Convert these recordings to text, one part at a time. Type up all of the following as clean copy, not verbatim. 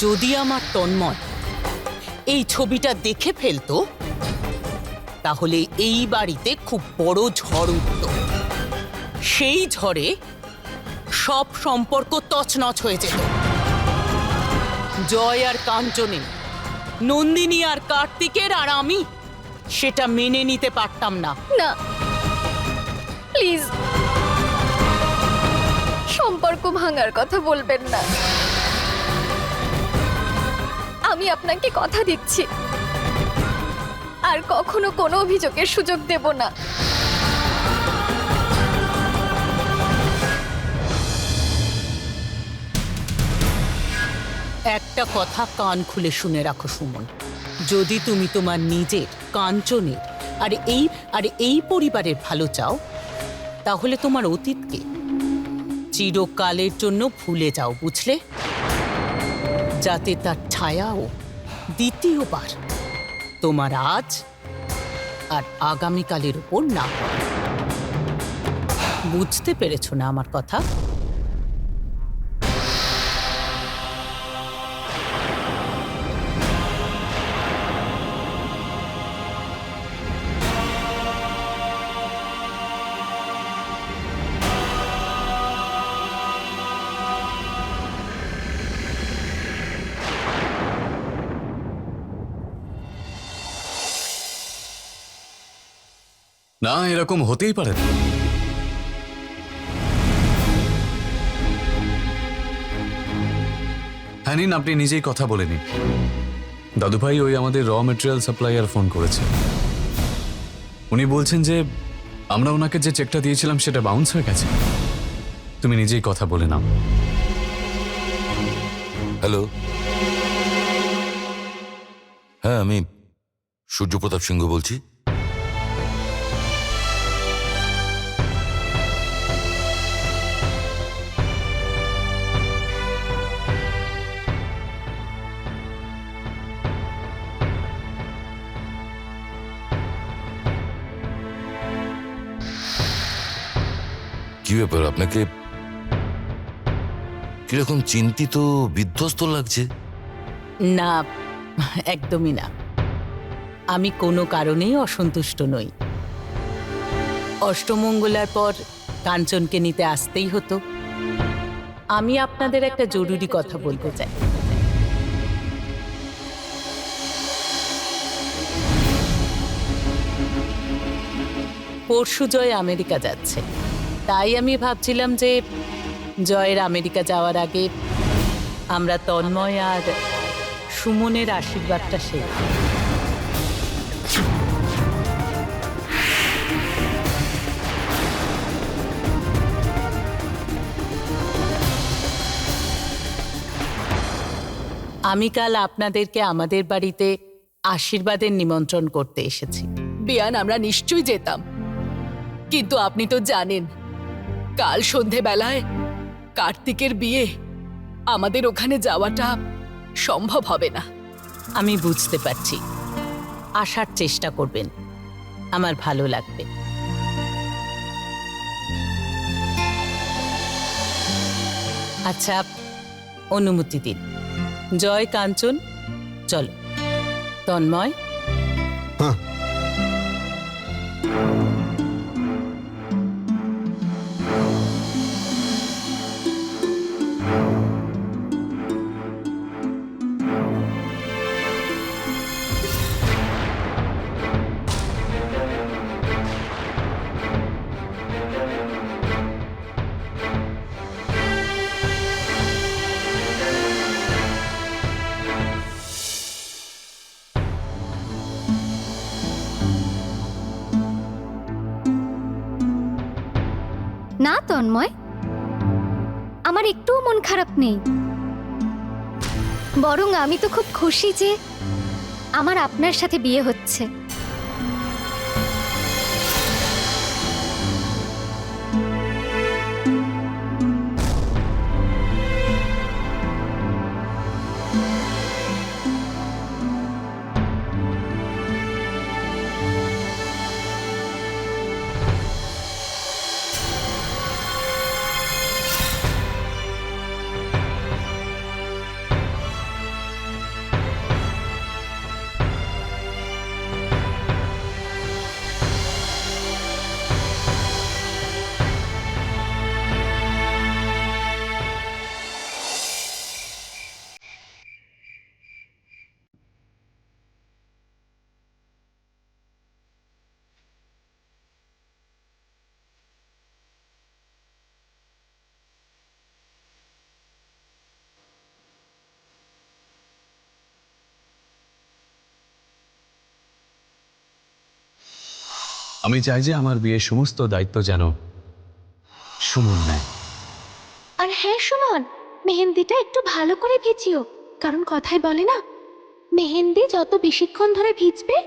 যদি আমার তন্ময় এই ছবিটা দেখে ফেলতো তাহলে এই বাড়িতে খুব বড় ঝড় উঠত। সেই ঝড়ে সব সম্পর্ক তছনছ হয়ে যেত। জয় আর কাঞ্চনের, নন্দিনী আর কার্তিকের, আর আমি সেটা মেনে নিতে পারতাম না। না প্লিজ, সম্পর্ক ভাঙার কথা বলবেন না। আমি আপনাকে কথা দিচ্ছি আর কখনো কোনো অভিযোগের সুযোগ দেব না। একটা কথা কান খুলে শুনে রাখো সুমন, যদি তুমি তোমার নিজের, কাঞ্চনের আর এই পরিবারের ভালো চাও তাহলে তোমার অতীতকে চিরকালের জন্য ভুলে যাও, বুঝলে? যাতে তার ছায়াও দ্বিতীয়বার তোমার আজ আর আগামীকালের উপর না পড়ে। বুঝতে পেরেছো না আমার কথা? না, এরকম হতেই পারে না। হ্যাঁ নিন, আপনি নিজেই কথা বলে নিন। দাদুভাই, ওই আমাদের র মেটেরিয়াল সাপ্লাইয়ার ফোন করেছে। উনি বলছেন যে আমরা ওনাকে যে চেকটা দিয়েছিলাম সেটা বাউন্স হয়ে গেছে। তুমি নিজেই কথা বলে নাও। হ্যালো, হ্যাঁ আমি সূর্যপ্রতাপ সিংহ বলছি। কি ব্যাপার, আপনাকে কিরকম চিন্তিত, বিধ্বস্ত লাগছে? না, একদমই না। আমি কোনো কারণেই অসন্তুষ্ট নই। অষ্টমঙ্গলার পর কাঞ্চনকে নিতে আসতেই হতো। আমি আপনাদের একটা জরুরি কথা বলতে চাই। পরশু জয় আমেরিকা যাচ্ছে, তাই আমি ভাবছিলাম যে জয়ের আমেরিকা যাওয়ার আগে আমরা তন্ময় আর সুমনের আশীর্বাদটা সেই। আমি কাল আপনাদেরকে আমাদের বাড়িতে আশীর্বাদের নিমন্ত্রণ করতে এসেছি। বিয়ান, আমরা নিশ্চয়ই যেতাম, কিন্তু আপনি তো জানেন কাল সন্ধেবেলায় কার্তিকের বিয়ে, আমাদের ওখানে যাওয়াটা সম্ভব হবে না। আমি বুঝতে পারছি, আসার চেষ্টা করবেন, আমার ভালো লাগবে। আচ্ছা, অনুমতি দিন। জয়, কাঞ্চন, চলো। তন্ময়, হ্যাঁ। না তন্ময়, আমার একটুও মন খারাপ নেই। বরং আমি তো খুব খুশি যে আমার আপনার সাথে বিয়ে হচ্ছে। আমি চাই যে আমার বিয়ের সমস্ত দায়িত্ব যেন সুমন নেয়। আর হ্যাঁ সুমন, মেহেন্দিটা একটু ভালো করে ভিজিও, কারণ কথায় বলে না, মেহেন্দি যত বেশিক্ষণ ধরে ভিজবে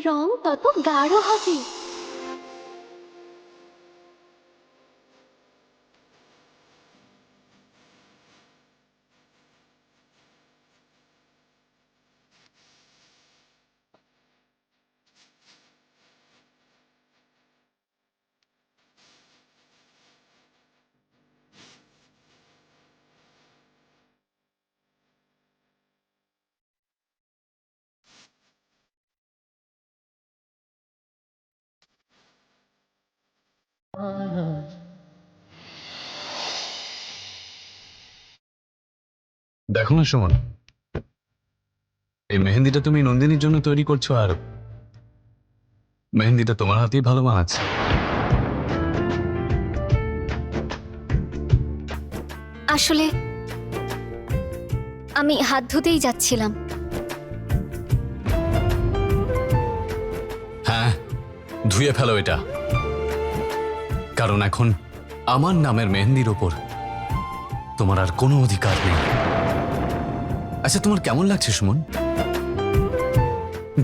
রং তত গাঢ় হবে। দেখো না সুমন, এই মেহেন্দিটা তুমি নন্দিনীর জন্য তৈরি করছো, আর মেহেন্দিটা তোমার হাতেই ভালো মানাচ্ছে। আসলে আমি হাত ধুতেই যাচ্ছিলাম। হ্যাঁ, ধুয়ে ফেলো এটা, কারণ এখন আমার নামের মেহেন্দির ওপর তোমার আর কোনো অধিকার নেই। আচ্ছা, তোমার কেমন লাগছে সুমন?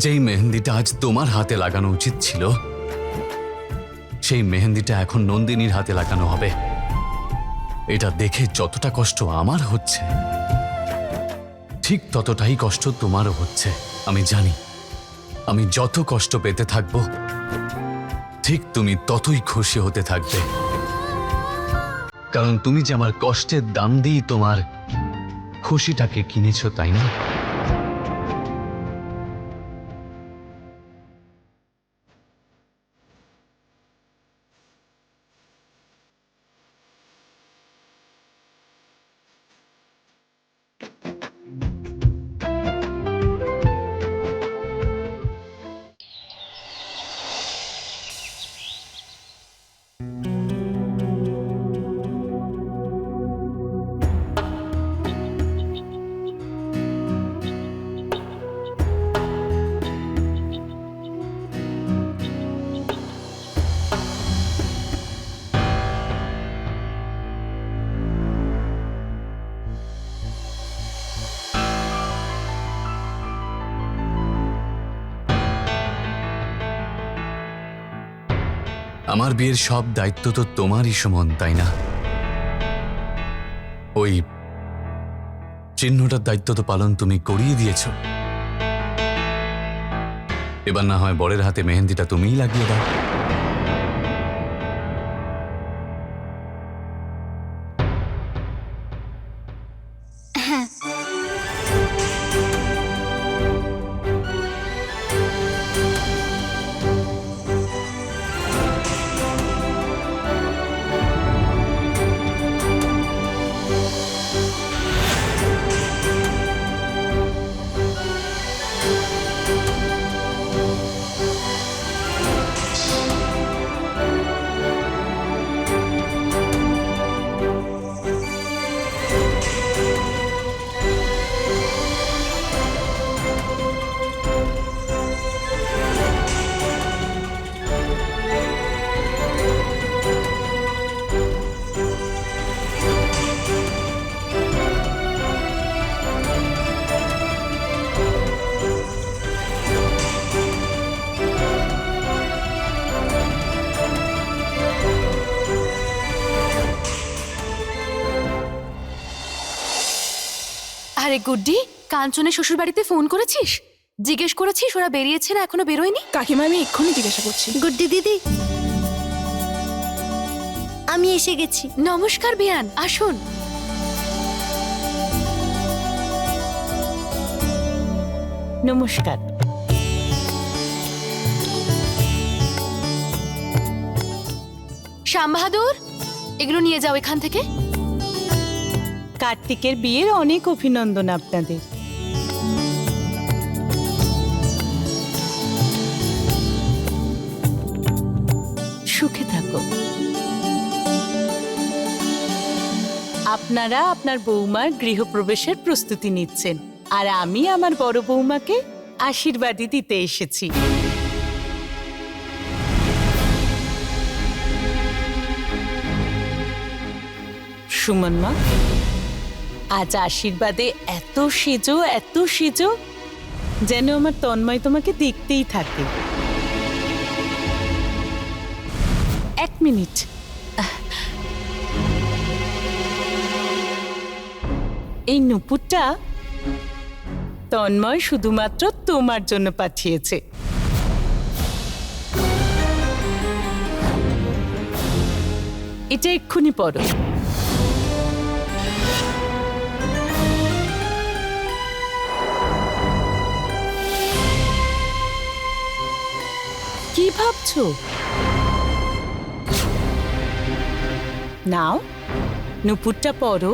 যেই মেহেন্দিটা আজ তোমার হাতে লাগানো উচিত ছিল, সেই মেহেন্দিটা এখন নন্দিনীর হাতে লাগানো হবে। এটা দেখে যতটা কষ্ট আমার হচ্ছে, ঠিক ততটাই কষ্ট তোমারও হচ্ছে। আমি জানি, আমি যত কষ্ট পেতে থাকবো, ঠিক তুমি ততই খুশি হতে থাকবে, কারণ তুমি যে আমার কষ্টের দাম দিয়ে তোমার খুশিটাকে কিনেছো, তাই না? আমার বিয়ের সব দায়িত্ব তো তোমারই সুমন, তাই না? ওই চিহ্নটার দায়িত্ব তো পালন তুমি করিয়ে দিয়েছ। এবার না হয় বরের হাতে মেহেন্দিটা তুমিই লাগিয়ে দাও। আরে গুড্ডি, কাঞ্চনের শ্বশুর বাড়িতে ফোন করেছিস? জিজ্ঞেস করেছিস ওরা বেরিয়েছে না এখনো বেরোয়নি? কাকিমা আমি এক্ষুনি জিজ্ঞাসা করছি। গুড্ডি দিদি, আমি এসে গেছি। নমস্কার বিয়ান, আসুন। নমস্কার। শ্যাম বাহাদুর, এগুলো নিয়ে যাও এখান থেকে। কার্তিকের বিয়ের অনেক অভিনন্দন আপনাদের। সুখে থাকো। আপনারা আপনার বৌমার গৃহপ্রবেশের প্রস্তুতি নিচ্ছেন, আর আমি আমার বড় বৌমাকে আশীর্বাদই দিতে এসেছি। সুমন মা, আজ আশীর্বাদে এত সেজো যেন আমার তন্ময় তোমাকে দেখতেই থাকে। এক মিনিট, এই নুপুরটা তন্ময় শুধুমাত্র তোমার জন্য পাঠিয়েছে। এটা এক্ষুনি পড়ো। কি ভাবছো? নাও, নুপুরটা পড়ো।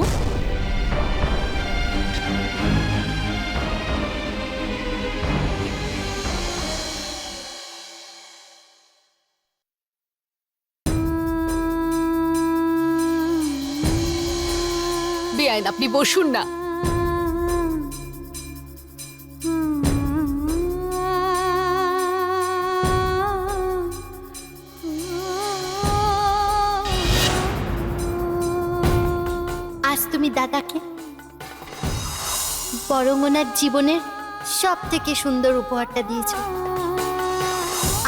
বেআইন, আপনি বসুন না। আজ তুমি দাদাকে বরং ওনার জীবনের সব থেকে সুন্দর উপহারটা দিয়েছ।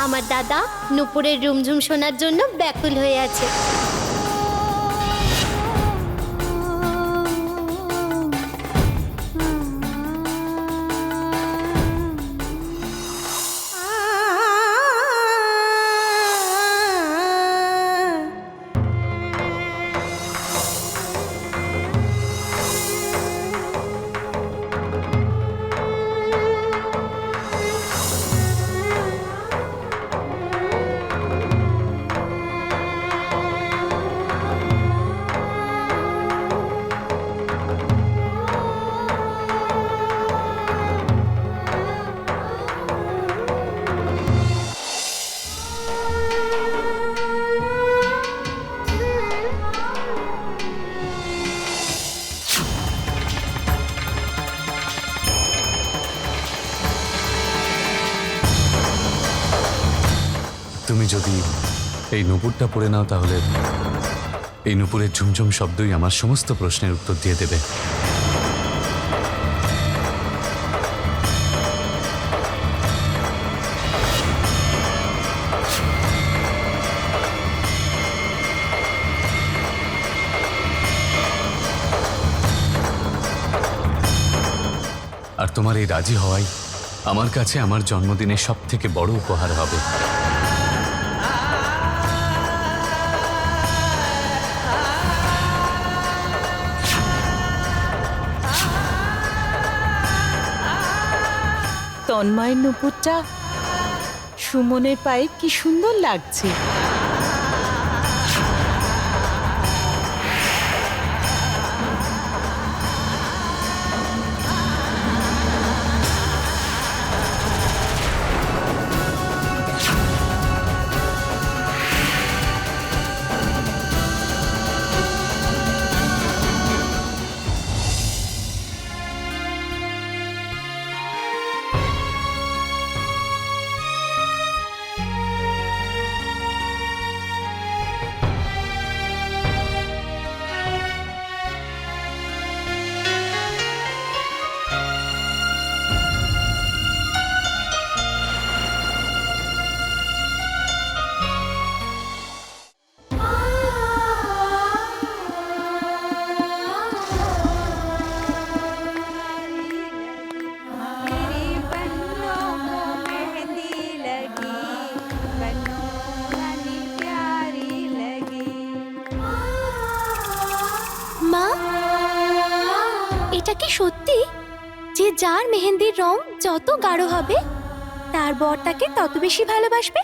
আমার দাদা নুপুরের রুমঝুম শোনার জন্য ব্যাকুল হয়ে আছে। তুমি যদি এই নুপুরটা পড়ে নাও তাহলে এই নুপুরের ঝুমঝুম শব্দই আমার সমস্ত প্রশ্নের উত্তর দিয়ে দেবে। আর তোমার এই রাজি হওয়াই আমার কাছে আমার জন্মদিনের সব থেকে বড় উপহার হবে। তন্ময়ের নুপুরটা সুমনের পায়ে কি সুন্দর লাগছে। মা, এটা কি সত্যি যে যার মেহেন্দির রং যত গাঢ় হবে তার বর তাকে তত বেশি ভালোবাসবে?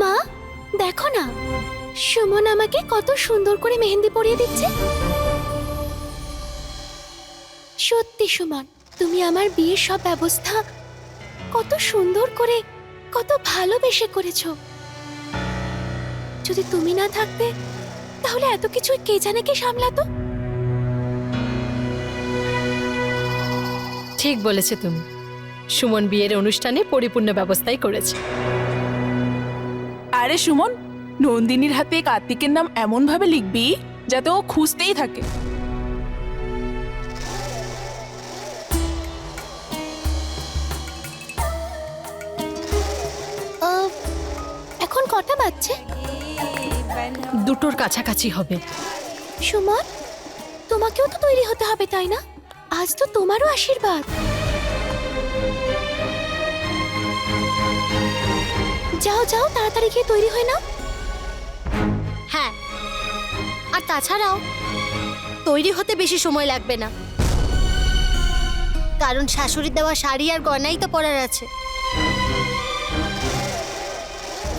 মা, দেখো না, সুমন আমাকে কত সুন্দর করে মেহেন্দি পরিয়ে দিচ্ছে। সত্যি সুমন, তুমি আমার বিয়ের সব ব্যবস্থা কত সুন্দর করে, কত ভালোবেসে করেছো। যদি তুমি না থাকতে তাহলে এত কিছু কে জানে কে সামলাতো। ঠিক বলেছে তুমি। সুমন বিয়ের অনুষ্ঠানে পরিপূর্ণ ব্যবস্থাই করেছে। আরে সুমন, নন্দিনীর হাতে কার্তিকের নাম এমন ভাবে লিখবি যাতে ও খুঁজতেই থাকে। এখন কটা বাজছে? দুটোর কাছাকাছি হবে। সুমন, তোমাকেও তো তৈরি হতে হবে তাই না? আজ তো তোমারও আশীর্বাদ। যাও যাও, তাড়াতাড়ি গিয়ে তৈরি হয়ে নাও। হ্যাঁ, আর তাছাড়াও তৈরি হতে বেশি সময় লাগবে না, কারণ শাশুড়ির দেওয়া শাড়ি আর গয়নাই তো পরার আছে।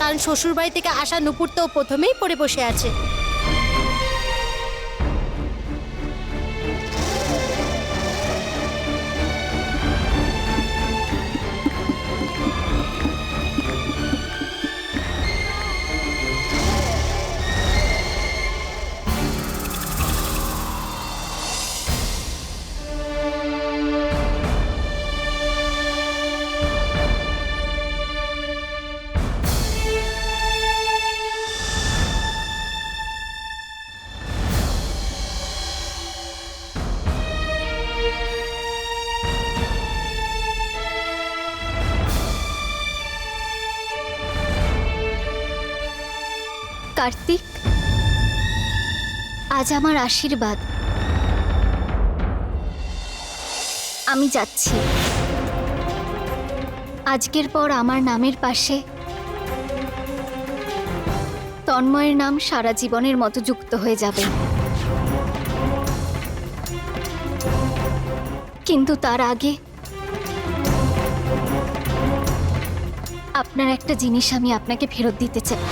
কারণ শ্বশুর বাড়ি থেকে আসা নুপুর তো প্রথমেই পরে বসে আছে। কার্তিক, আজ আমার আশীর্বাদ। আমি যাচ্ছি। আজকের পর আমার নামের পাশে তন্ময়ের নাম সারা জীবনের মতো যুক্ত হয়ে যাবে। কিন্তু তার আগে আপনার একটা জিনিস আমি আপনাকে ফেরত দিতে চাই।